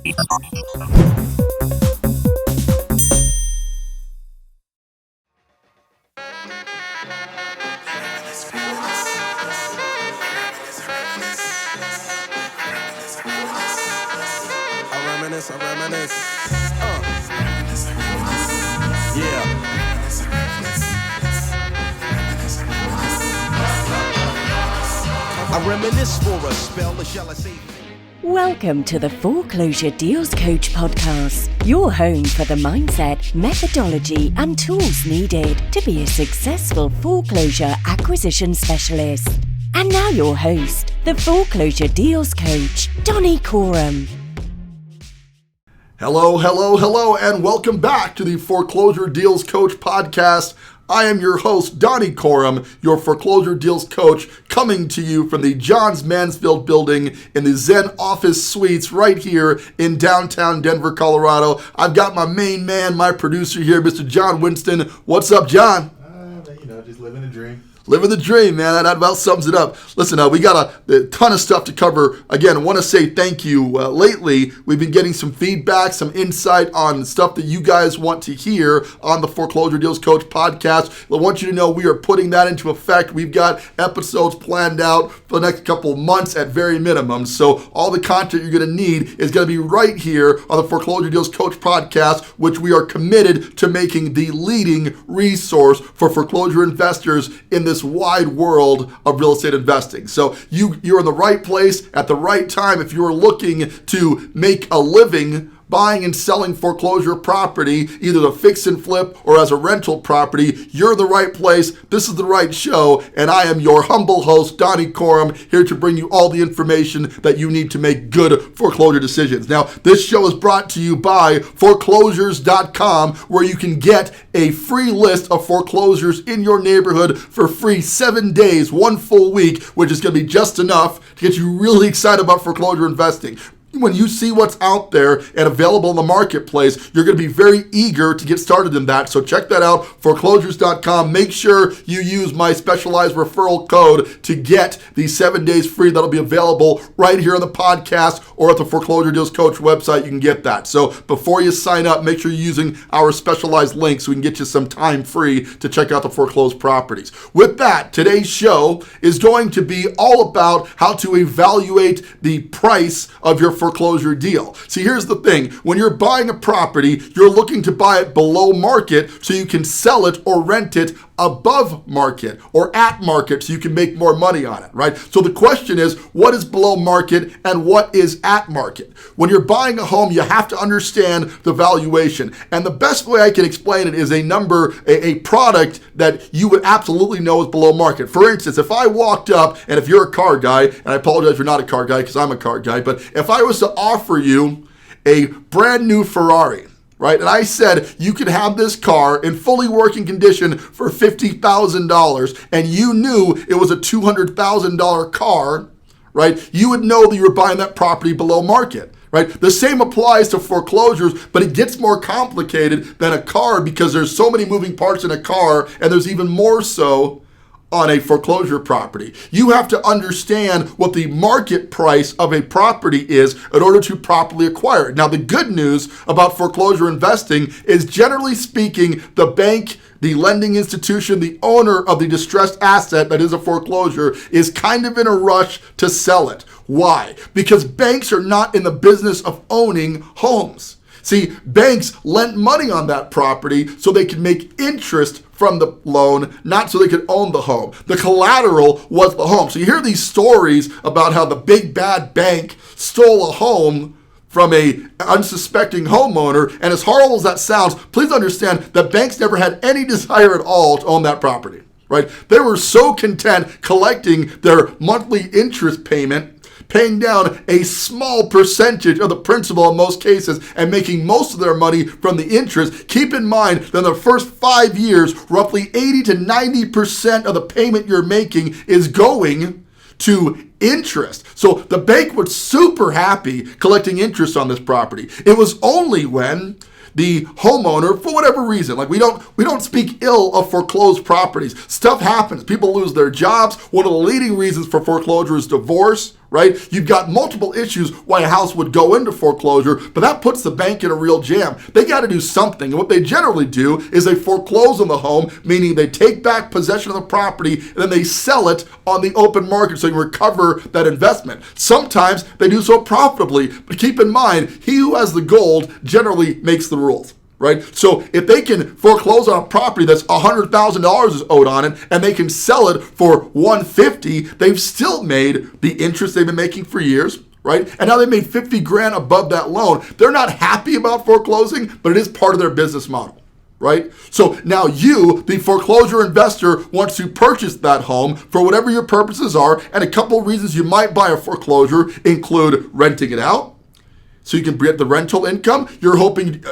I reminisce. Yeah. I reminisce for a spell, or shall I say? Welcome to the Foreclosure Deals Coach podcast, your home for the mindset, methodology, and tools needed to be a successful foreclosure acquisition specialist. And now your host, the Foreclosure Deals Coach, Donny. Hello, and welcome back to the Foreclosure Deals Coach podcast. I am your host, Donny, your Foreclosure Deals Coach, coming to you from the Johns Mansfield building in the Zen office suites right here in downtown Denver, Colorado. I've got my main man, my producer here, Mr. John Winston. What's up, John? Just living a dream. Living the dream, man. That about sums it up. Listen, we got a ton of stuff to cover. Again, I want to say thank you. Lately, we've been getting some feedback, some insight on stuff that you guys want to hear on the Foreclosure Deals Coach podcast. I want you to know we are putting that into effect. We've got episodes planned out for the next couple of months at very minimum. So all the content you're going to need is going to be right here on the Foreclosure Deals Coach podcast, which we are committed to making the leading resource for foreclosure investors in this wide world of real estate investing. So you're in the right place at the right time. If you're looking to make a living buying and selling foreclosure property, either to fix and flip or as a rental property, you're in the right place. This is the right show, and I am your humble host, Donny, here to bring you all the information that you need to make good foreclosure decisions. Now, this show is brought to you by Foreclosures.com, where you can get a free list of foreclosures in your neighborhood for free 7 days, 1 full week, which is going to be just enough to get you really excited about foreclosure investing. When you see what's out there and available in the marketplace, you're going to be very eager to get started in that. So check that out, foreclosures.com. Make sure you use my specialized referral code to get these 7 days free. That'll be available right here on the podcast or at the Foreclosure Deals Coach website. You can get that. So before you sign up, make sure you're using our specialized link so we can get you some time free to check out the foreclosed properties. With that, today's show is going to be all about how to evaluate the price of your foreclosure deal. See, here's the thing. When you're buying a property, you're looking to buy it below market so you can sell it or rent it above market or at market so you can make more money on it, right? So the question is, what is below market and what is at market? When you're buying a home, you have to understand the valuation. And the best way I can explain it is a product that you would absolutely know is below market. For instance, if I walked up, and if you're a car guy, and I apologize if you're not a car guy because I'm a car guy, but if I was to offer you a brand new Ferrari, right? And I said, you could have this car in fully working condition for $50,000, and you knew it was a $200,000 car, right? You would know that you were buying that property below market, right? The same applies to foreclosures, but it gets more complicated than a car because there's so many moving parts in a car, and there's even more so on a foreclosure property. You have to understand what the market price of a property is in order to properly acquire it. Now, the good news about foreclosure investing is, generally speaking, the bank, the lending institution, the owner of the distressed asset that is a foreclosure is kind of in a rush to sell it. Why? Because banks are not in the business of owning homes. See, banks lent money on that property so they could make interest from the loan, not so they could own the home. The collateral was the home. So you hear these stories about how the big bad bank stole a home from a unsuspecting homeowner, and as horrible as that sounds, please understand that banks never had any desire at all to own that property, right? They were so content collecting their monthly interest payment, paying down a small percentage of the principal in most cases and making most of their money from the interest. Keep in mind that in the first 5 years, roughly 80 to 90% of the payment you're making is going to interest. So the bank was super happy collecting interest on this property. It was only when the homeowner, for whatever reason, like we don't speak ill of foreclosed properties. Stuff happens. People lose their jobs. One of the leading reasons for foreclosure is divorce, right? You've got multiple issues why a house would go into foreclosure, but that puts the bank in a real jam. They got to do something. And what they generally do is they foreclose on the home, meaning they take back possession of the property and then they sell it on the open market so you recover that investment. Sometimes they do so profitably, but keep in mind, he who has the gold generally makes the rules. Right? So if they can foreclose on a property that's $100,000 is owed on it and they can sell it for $150,000, they've still made the interest they've been making for years, right? And now they made 50 grand above that loan. They're not happy about foreclosing, but it is part of their business model, right? So now you, the foreclosure investor, wants to purchase that home for whatever your purposes are, and a couple of reasons you might buy a foreclosure include renting it out, so you can get the rental income. You're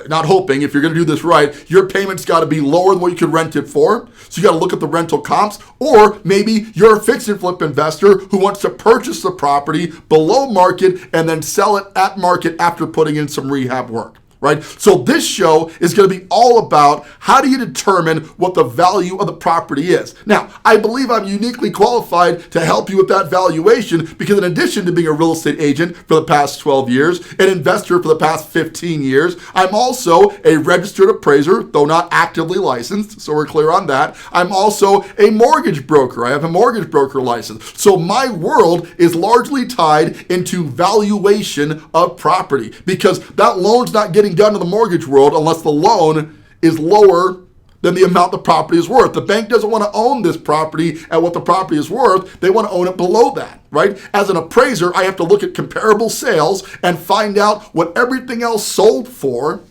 not hoping, if you're going to do this right, your payment's got to be lower than what you could rent it for. So you got to look at the rental comps. Or maybe you're a fix and flip investor who wants to purchase the property below market and then sell it at market after putting in some rehab work. Right? So this show is going to be all about how do you determine what the value of the property is. Now, I believe I'm uniquely qualified to help you with that valuation because in addition to being a real estate agent for the past 12 years, an investor for the past 15 years, I'm also a registered appraiser, though not actively licensed, so we're clear on that. I'm also a mortgage broker. I have a mortgage broker license. So my world is largely tied into valuation of property because that loan's not getting done in the mortgage world unless the loan is lower than the amount the property is worth. The bank doesn't want to own this property at what the property is worth. They want to own it below that, right? As an appraiser, I have to look at comparable sales and find out what everything else sold for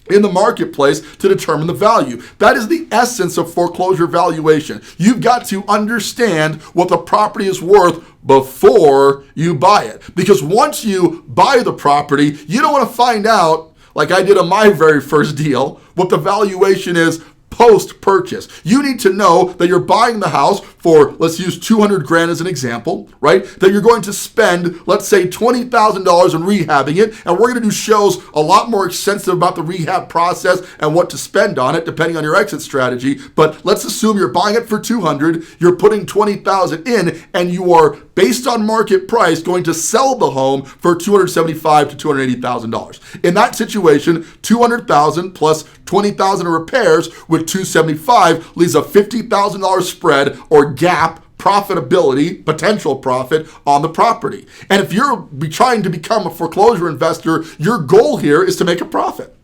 in the marketplace to determine the value. That is the essence of foreclosure valuation. You've got to understand what the property is worth before you buy it. Because once you buy the property, you don't want to find out, like I did on my very first deal, what the valuation is post-purchase. You need to know that you're buying the house for, let's use 200 grand as an example, right? That you're going to spend, let's say $20,000 in rehabbing it. And we're going to do shows a lot more extensive about the rehab process and what to spend on it, depending on your exit strategy. But let's assume you're buying it for 200, you're putting 20,000 in, and you are, based on market price, going to sell the home for $275,000 to $280,000. In that situation, 200,000 plus 20,000 in repairs with 275 leaves a $50,000 spread or gap profitability, potential profit on the property. And if you're trying to become a foreclosure investor, your goal here is to make a profit.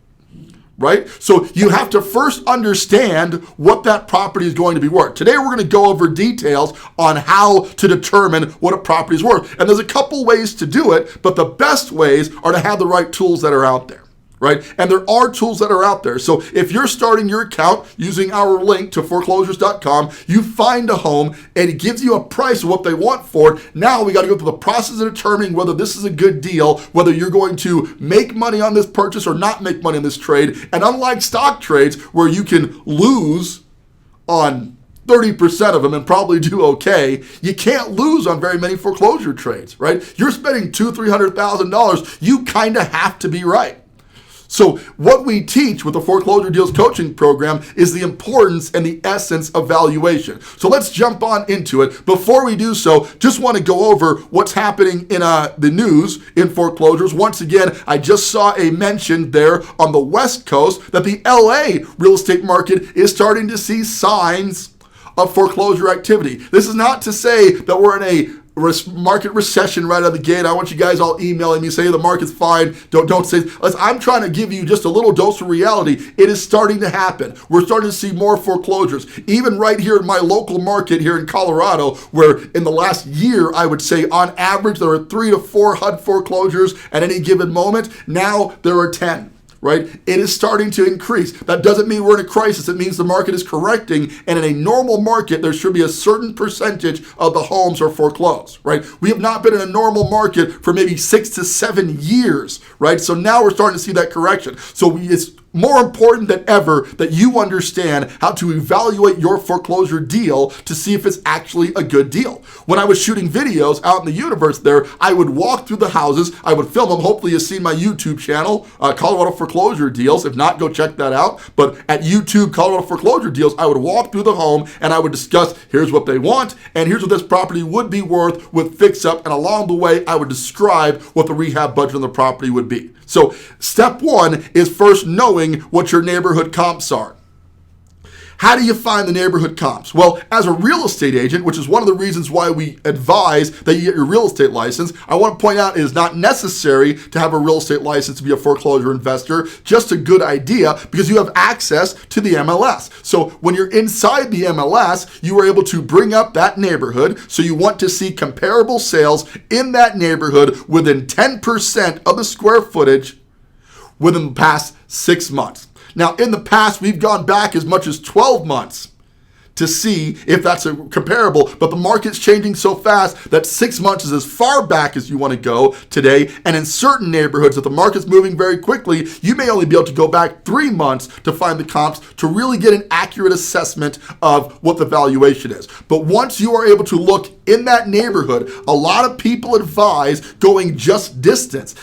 Right? So you have to first understand what that property is going to be worth. Today we're going to go over details on how to determine what a property is worth. And there's a couple ways to do it, but the best ways are to have the right tools that are out there. Right? And there are tools that are out there. So if you're starting your account using our link to foreclosures.com, you find a home and it gives you a price of what they want for it. Now we got to go through the process of determining whether this is a good deal, whether you're going to make money on this purchase or not make money on this trade. And unlike stock trades where you can lose on 30% of them and probably do okay, you can't lose on very many foreclosure trades, right? You're spending $200,000, $300,000. You kind of have to be right. So what we teach with the Foreclosure Deals Coaching Program is the importance and the essence of valuation. So let's jump on into it. Before we do so, just want to go over what's happening in the news in foreclosures. Once again, I just saw a mention there on the West Coast that the LA real estate market is starting to see signs of foreclosure activity. This is not to say that we're in a market recession right out of the gate. I want you guys all emailing me, say the market's fine. Don't say. I'm trying to give you just a little dose of reality. It is starting to happen. We're starting to see more foreclosures. Even right here in my local market here in Colorado, where in the last year, I would say on average, there are 3 to 4 HUD foreclosures at any given moment. Now there are 10. Right? It is starting to increase. That doesn't mean we're in a crisis. It means the market is correcting. And in a normal market, there should be a certain percentage of the homes are foreclosed, right? We have not been in a normal market for maybe 6 to 7 years, right? So now we're starting to see that correction. So it's more important than ever that you understand how to evaluate your foreclosure deal to see if it's actually a good deal. When I was shooting videos out in the universe there, I would walk through the houses, I would film them. Hopefully you've seen my YouTube channel, Colorado Foreclosure Deals. If not, go check that out. But at YouTube, Colorado Foreclosure Deals, I would walk through the home and I would discuss, here's what they want, and here's what this property would be worth with fix-up, and along the way, I would describe what the rehab budget on the property would be. So step one is first knowing what your neighborhood comps are. How do you find the neighborhood comps? Well, as a real estate agent, which is one of the reasons why we advise that you get your real estate license, I want to point out it is not necessary to have a real estate license to be a foreclosure investor, just a good idea because you have access to the MLS. So when you're inside the MLS, you are able to bring up that neighborhood. So you want to see comparable sales in that neighborhood within 10% of the square footage within the past 6 months. Now, in the past, we've gone back as much as 12 months to see if that's comparable, but the market's changing so fast that 6 months is as far back as you want to go today. And in certain neighborhoods, if the market's moving very quickly, you may only be able to go back 3 months to find the comps to really get an accurate assessment of what the valuation is. But once you are able to look in that neighborhood, a lot of people advise going just distance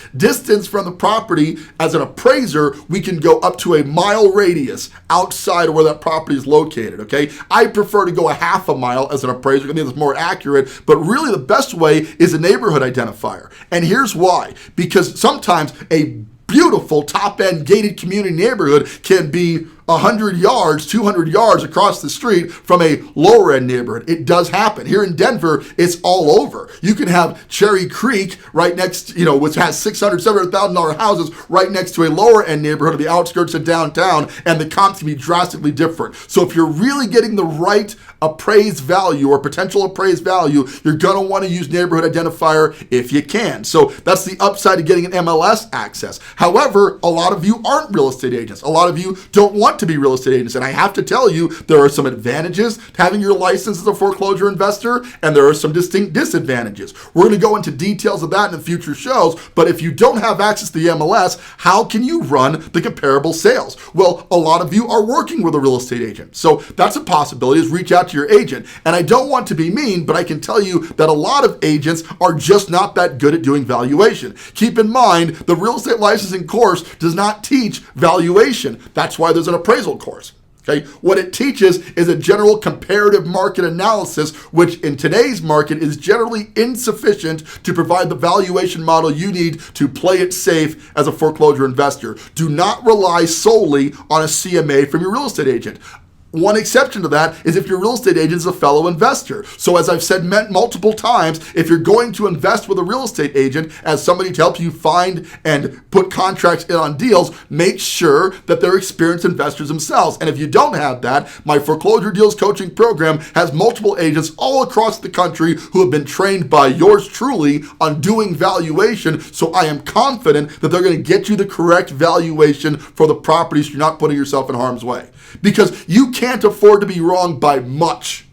from the property. As an appraiser, we can go up to a mile radius outside of where that property is located, okay? I prefer to go a half a mile as an appraiser. I think it's more accurate, but really the best way is a neighborhood identifier. And here's why. Because sometimes a beautiful top-end gated community neighborhood can be 100 yards, 200 yards across the street from a lower end neighborhood. It does happen. Here in Denver, it's all over. You can have Cherry Creek right next, which has $600,000, $700,000 houses right next to a lower end neighborhood of the outskirts of downtown, and the comps can be drastically different. So if you're really getting the right appraised value or potential appraised value, you're going to want to use neighborhood identifier if you can. So that's the upside of getting an MLS access. However, a lot of you aren't real estate agents. A lot of you don't want to be real estate agents. And I have to tell you, there are some advantages to having your license as a foreclosure investor, and there are some distinct disadvantages. We're going to go into details of that in the future shows, but if you don't have access to the MLS, how can you run the comparable sales? Well, a lot of you are working with a real estate agent. So that's a possibility, is reach out to your agent. And I don't want to be mean, but I can tell you that a lot of agents are just not that good at doing valuation. Keep in mind, the real estate licensing course does not teach valuation. That's why there's an appraisal course. Okay, what it teaches is a general comparative market analysis, which in today's market is generally insufficient to provide the valuation model you need to play it safe as a foreclosure investor. Do not rely solely on a CMA from your real estate agent. One exception to that is if your real estate agent is a fellow investor. So as I've said multiple times, if you're going to invest with a real estate agent as somebody to help you find and put contracts in on deals, make sure that they're experienced investors themselves. And if you don't have that, my Foreclosure Deals Coaching program has multiple agents all across the country who have been trained by yours truly on doing valuation. So I am confident that they're going to get you the correct valuation for the properties so you're not putting yourself in harm's way. Because you can't afford to be wrong by much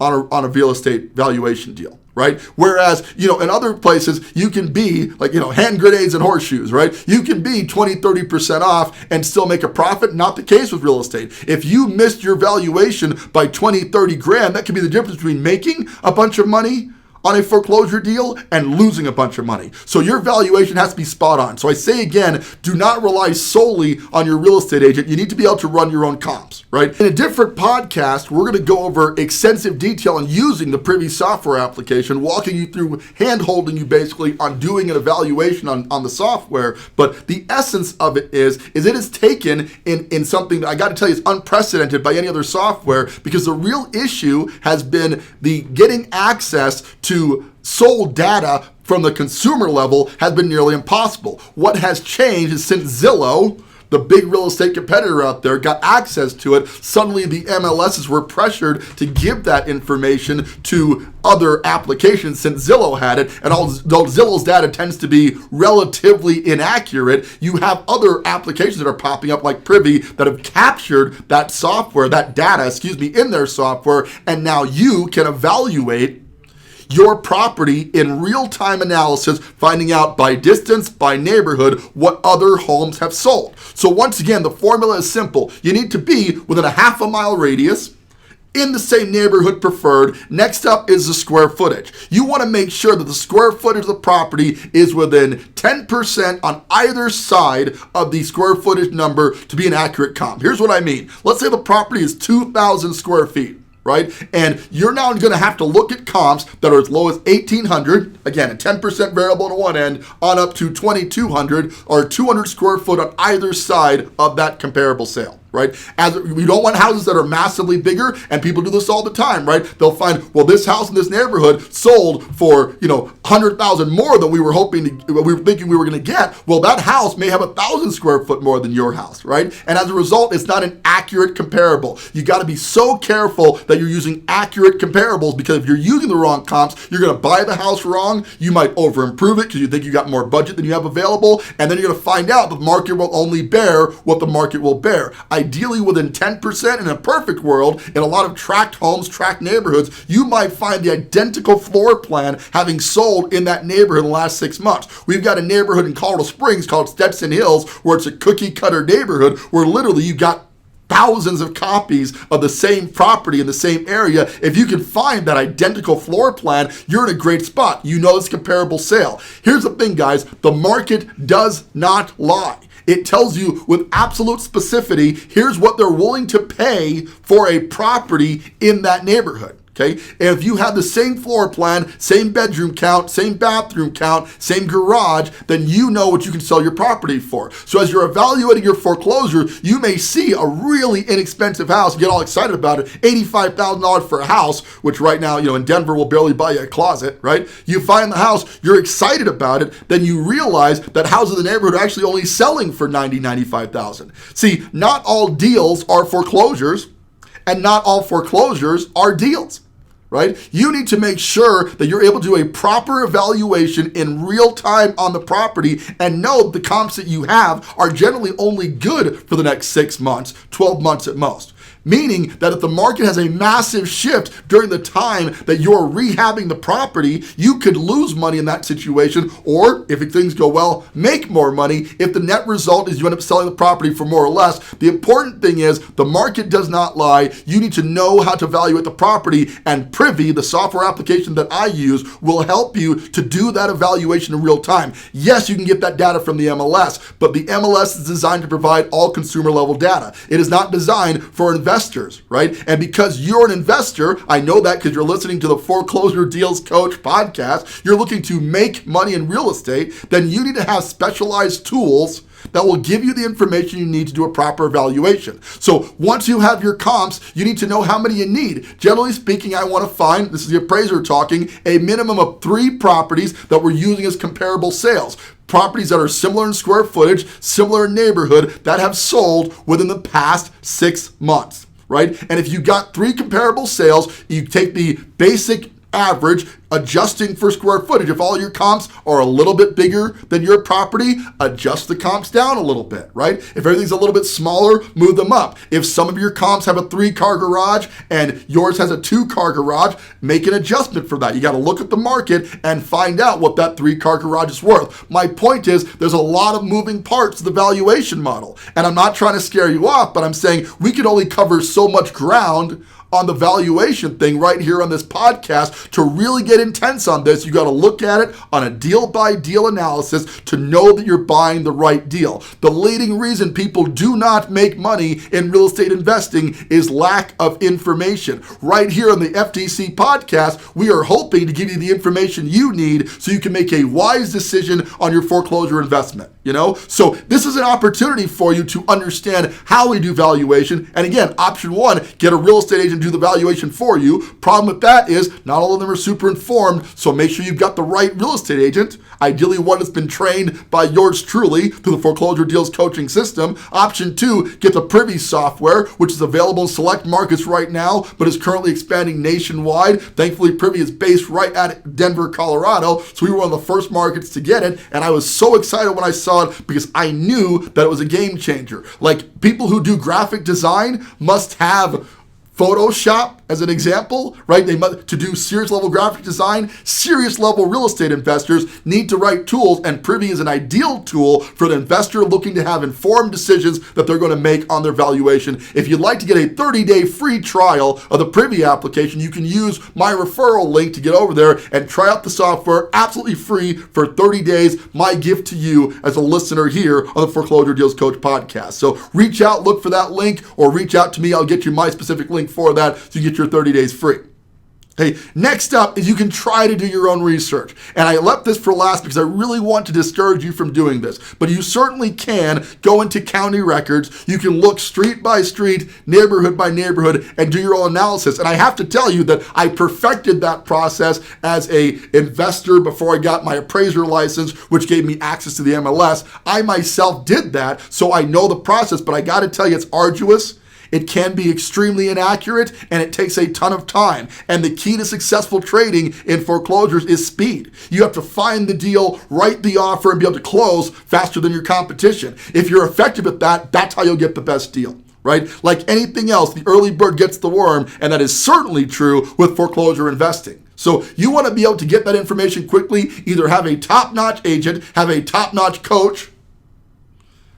on a real estate valuation deal, right? Whereas, in other places, you can be like, hand grenades and horseshoes, right? You can be 20, 30% off and still make a profit. Not the case with real estate. If you missed your valuation by 20, 30 grand, that could be the difference between making a bunch of money on a foreclosure deal and losing a bunch of money. So your valuation has to be spot on. So I say again, do not rely solely on your real estate agent. You need to be able to run your own comps, right? In a different podcast, we're going to go over extensive detail on using the Privy software application, walking you through, hand-holding you basically on doing an evaluation on the software. But the essence of it is it is taken in something that I got to tell you is unprecedented by any other software, because the real issue has been the getting access to sold data from the consumer level has been nearly impossible. What has changed is since Zillow, the big real estate competitor out there, got access to it, suddenly the MLSs were pressured to give that information to other applications since Zillow had it. And although Zillow's data tends to be relatively inaccurate, you have other applications that are popping up like Privy that have captured that software, that data, in their software, and now you can evaluate your property in real-time analysis, finding out by distance, by neighborhood, what other homes have sold. So once again, the formula is simple. You need to be within a half a mile radius, in the same neighborhood preferred. Next up is the square footage. You want to make sure that the square footage of the property is within 10% on either side of the square footage number to be an accurate comp. Here's what I mean. Let's say the property is 2,000 square feet. Right? And you're now going to have to look at comps that are as low as 1,800, again, a 10% variable on one end, on up to 2,200 or 200 square foot on either side of that comparable sale. Right? As we don't want houses that are massively bigger, and people do this all the time, right? They'll find, well, this house in this neighborhood sold for, 100,000 more than we were thinking we were going to get. Well, that house may have 1,000 square foot more than your house, right? And as a result, it's not an accurate comparable. You got to be so careful that you're using accurate comparables, because if you're using the wrong comps, you're going to buy the house wrong. You might over improve it because you think you got more budget than you have available, and then you're going to find out the market will only bear what the market will bear. Ideally within 10%. In a perfect world, in a lot of tract homes, tract neighborhoods, you might find the identical floor plan having sold in that neighborhood in the last 6 months. We've got a neighborhood in Colorado Springs called Stetson Hills, where it's a cookie cutter neighborhood, where literally you got thousands of copies of the same property in the same area. If you can find that identical floor plan, you're in a great spot. You know it's comparable sale. Here's the thing, guys. The market does not lie. It tells you with absolute specificity, here's what they're willing to pay for a property in that neighborhood. Okay, and if you have the same floor plan, same bedroom count, same bathroom count, same garage, then you know what you can sell your property for. So as you're evaluating your foreclosure, you may see a really inexpensive house, get all excited about it, $85,000 for a house, which right now, in Denver will barely buy you a closet, right? You find the house, you're excited about it, then you realize that houses in the neighborhood are actually only selling for $95,000. See, not all deals are foreclosures, and not all foreclosures are deals, right? You need to make sure that you're able to do a proper evaluation in real time on the property and know the comps that you have are generally only good for the next 6 months, 12 months at most. Meaning that if the market has a massive shift during the time that you're rehabbing the property, you could lose money in that situation, or if things go well, make more money if the net result is you end up selling the property for more or less. The important thing is the market does not lie. You need to know how to evaluate the property, and Privy, the software application that I use, will help you to do that evaluation in real time. Yes, you can get that data from the MLS, but the MLS is designed to provide all consumer level data. It is not designed for investors, right? And because you're an investor, I know that because you're listening to the Foreclosure Deals Coach podcast, you're looking to make money in real estate, then you need to have specialized tools that will give you the information you need to do a proper evaluation. So once you have your comps, you need to know how many you need. Generally speaking, I want to find, this is the appraiser talking, a minimum of 3 properties that we're using as comparable sales. Properties that are similar in square footage, similar in neighborhood, that have sold within the past 6 months, right? And if you got 3 comparable sales, you take the basic average, adjusting for square footage. If all your comps are a little bit bigger than your property, adjust the comps down a little bit, right? If everything's a little bit smaller, move them up. If some of your comps have a 3-car garage and yours has a 2-car garage, make an adjustment for that. You got to look at the market and find out what that 3-car garage is worth. My point is there's a lot of moving parts to the valuation model. And I'm not trying to scare you off, but I'm saying we can only cover so much ground on the valuation thing right here on this podcast. To really get intense on this, you got to look at it on a deal by deal analysis to know that you're buying the right deal. The leading reason people do not make money in real estate investing is lack of information. Right here on the FTC podcast, we are hoping to give you the information you need so you can make a wise decision on your foreclosure investment. So this is an opportunity for you to understand how we do valuation. And again, option 1, get a real estate agent to do the valuation for you. Problem with that is not all of them are super informed, so make sure you've got the right real estate agent, ideally one that's been trained by yours truly through the Foreclosure Deals coaching system. Option 2, get the Privy software, which is available in select markets right now, but is currently expanding nationwide. Thankfully, Privy is based right at Denver, Colorado, so we were one of the first markets to get it, and I was so excited when I saw it because I knew that it was a game changer. Like, people who do graphic design must have Photoshop as an example, right? To do serious level graphic design, serious level real estate investors need to write tools, and Privy is an ideal tool for an investor looking to have informed decisions that they're going to make on their valuation. If you'd like to get a 30-day free trial of the Privy application, you can use my referral link to get over there and try out the software absolutely free for 30 days. My gift to you as a listener here on the Foreclosure Deals Coach podcast. So reach out, look for that link, or reach out to me. I'll get you my specific link for that so you get your 30 days free. Hey, next up is you can try to do your own research. And I left this for last because I really want to discourage you from doing this. But you certainly can go into county records. You can look street by street, neighborhood by neighborhood, and do your own analysis. And I have to tell you that I perfected that process as a investor before I got my appraiser license, which gave me access to the MLS. I myself did that, so I know the process. But I got to tell you, it's arduous. It can be extremely inaccurate, and it takes a ton of time. And the key to successful trading in foreclosures is speed. You have to find the deal, write the offer, and be able to close faster than your competition. If you're effective at that, that's how you'll get the best deal, right? Like anything else, the early bird gets the worm, and that is certainly true with foreclosure investing. So you want to be able to get that information quickly, either have a top-notch agent, have a top-notch coach.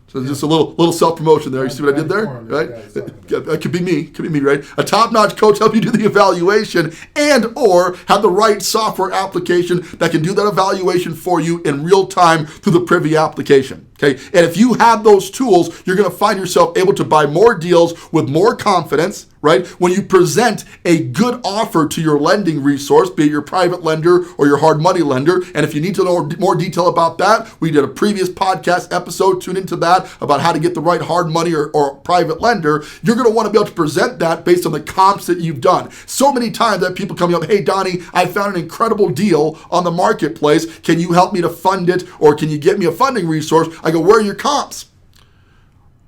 So just a little self-promotion there. You see what I did there, right? That could be me, right? A top-notch coach help you do the evaluation, and or have the right software application that can do that evaluation for you in real time through the Privy application. Okay, and if you have those tools, you're going to find yourself able to buy more deals with more confidence, right? When you present a good offer to your lending resource, be it your private lender or your hard money lender. And if you need to know more detail about that, we did a previous podcast episode, tune into that, about how to get the right hard money or private lender. You're going to want to be able to present that based on the comps that you've done. So many times that people coming up, hey, Donny, I found an incredible deal on the marketplace. Can you help me to fund it? Or can you get me a funding resource? I go, where are your comps?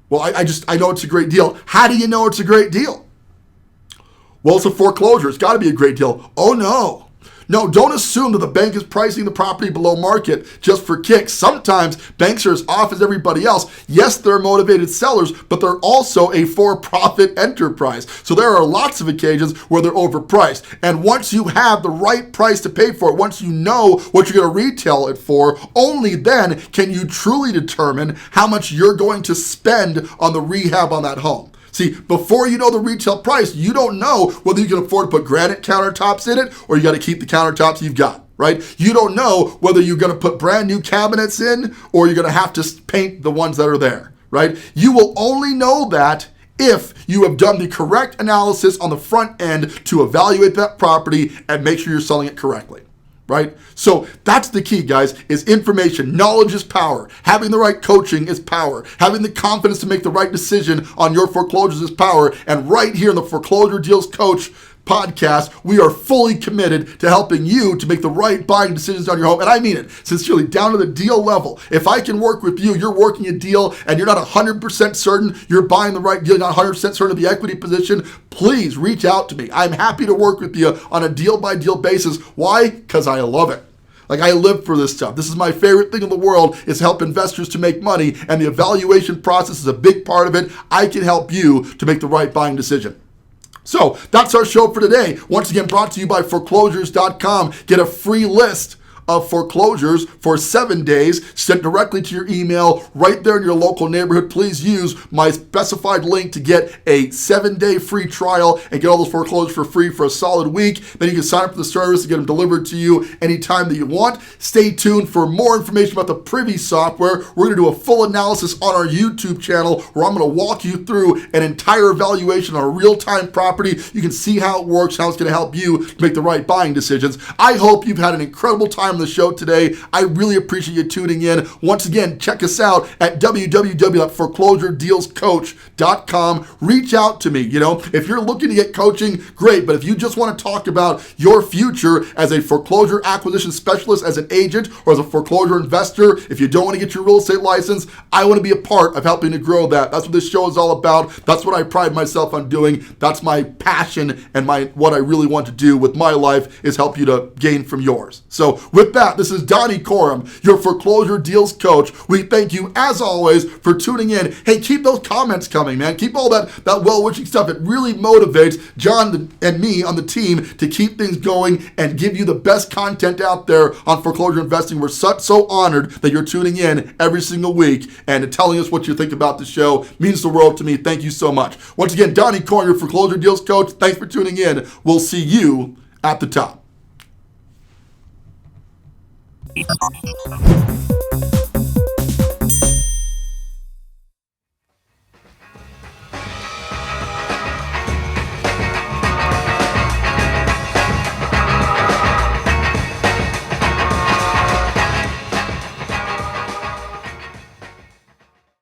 Well, I know it's a great deal. How do you know it's a great deal? Well, it's a foreclosure. It's got to be a great deal. Oh, no. No, don't assume that the bank is pricing the property below market just for kicks. Sometimes banks are as off as everybody else. Yes, they're motivated sellers, but they're also a for-profit enterprise. So there are lots of occasions where they're overpriced. And once you have the right price to pay for it, once you know what you're going to retail it for, only then can you truly determine how much you're going to spend on the rehab on that home. See, before you know the retail price, you don't know whether you can afford to put granite countertops in it or you got to keep the countertops you've got, right? You don't know whether you're going to put brand new cabinets in or you're going to have to paint the ones that are there, right? You will only know that if you have done the correct analysis on the front end to evaluate that property and make sure you're selling it correctly. Right? So that's the key, guys, is information. Knowledge is power. Having the right coaching is power. Having the confidence to make the right decision on your foreclosures is power. And right here in the Foreclosure Deals Coach podcast, we are fully committed to helping you to make the right buying decisions on your home. And I mean it, sincerely, down to the deal level. If I can work with you, you're working a deal and you're not 100% certain you're buying the right deal, not 100% certain of the equity position, please reach out to me. I'm happy to work with you on a deal-by-deal basis. Why? Because I love it. Like, I live for this stuff. This is my favorite thing in the world, is help investors to make money, and the evaluation process is a big part of it. I can help you to make the right buying decision. So that's our show for today. Once again, brought to you by foreclosures.com. Get a free list of foreclosures for 7 days sent directly to your email right there in your local neighborhood. Please use my specified link to get a 7-day free trial and get all those foreclosures for free for a solid week. Then you can sign up for the service and get them delivered to you anytime that you want. Stay tuned for more information about the Privy software. We're going to do a full analysis on our YouTube channel where I'm going to walk you through an entire evaluation on a real-time property. You can see how it works, how it's going to help you to make the right buying decisions. I hope you've had an incredible time on the show today. I really appreciate you tuning in. Once again, check us out at www.foreclosuredealscoach.com. Reach out to me. You know, if you're looking to get coaching, great. But if you just want to talk about your future as a foreclosure acquisition specialist, as an agent, or as a foreclosure investor, if you don't want to get your real estate license, I want to be a part of helping to grow that. That's what this show is all about. That's what I pride myself on doing. That's my passion, and what I really want to do with my life is help you to gain from yours. So with With that, this is Donny Corum, your Foreclosure Deals Coach. We thank you, as always, for tuning in. Hey, keep those comments coming, man. Keep all that well-wishing stuff. It really motivates John and me on the team to keep things going and give you the best content out there on foreclosure investing. We're so honored that you're tuning in every single week and telling us what you think about the show. It means the world to me. Thank you so much. Once again, Donny Corum, your Foreclosure Deals Coach. Thanks for tuning in. We'll see you at the top.